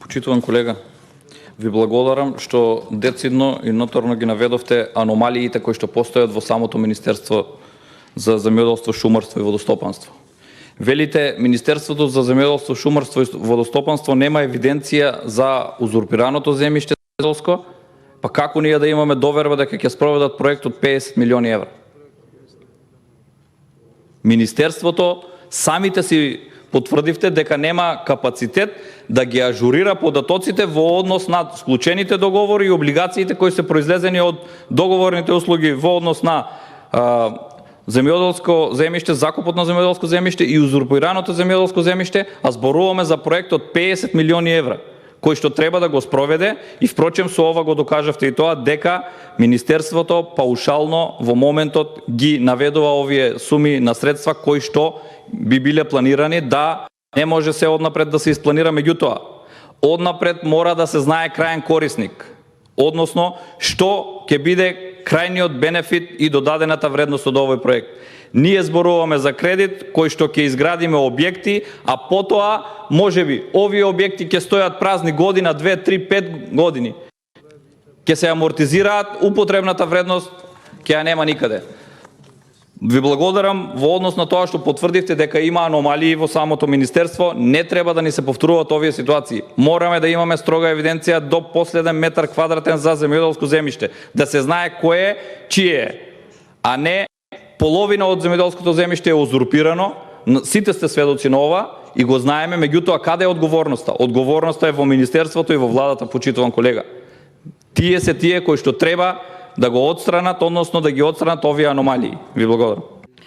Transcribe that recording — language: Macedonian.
Почитуван колега, ви благодарам што децидно и ноторно ги наведовте аномалиите кои што постојат во самото Министерство за земјоделство, шумарство и водостопанство. Велите, Министерството за земјоделство, шумарство и водостопанство нема евиденција за узурпираното земјиште земјоделско, па како ние да имаме доверба дека ќе спроведат проект од 50 милиони евра? Министерството самите си потврдивте дека нема капацитет да ги ажурира податоците во однос на склучените договори и облигациите кои се произлезени од договорните услуги во однос на земјоделско земјиште, закупот на земјоделско земјиште и узурпираното земјоделско земјиште, а зборуваме за проект од 50 милиони евра, кој што треба да го спроведе и впрочем со ова го докажавте и тоа дека Министерството паушално во моментот ги наведува овие суми на средства кои што би биле планирани, да не може се однапред да се испланира, меѓутоа однапред мора да се знае крајен корисник, односно што ќе биде крајниот бенефит и додадената вредност од овој проект. Ние зборуваме за кредит кој што ќе изградиме објекти, а потоа можеби овие објекти ќе стојат празни година, 2, 3, 5 години. Ќе се амортизираат, употребната вредност ќе ја нема никаде. Ви благодарам во однос на тоа што потврдивте дека има аномалии во самото министерство. Не треба да ни се повторуваат овие ситуации. Мораме да имаме строга евиденција до последен метар квадратен за земјоделско земјиште, да се знае кое е, чие е, а не половина од земјоделското земјиште е узурпирано. Сите сте сведоци на ова и го знаеме, меѓутоа каде е одговорноста? Одговорноста е во министерството и во владата, почитуван колега. Тие се тие кои што треба да го отстранат, односно да ги отстранат овие аномалии. Ви благодарам.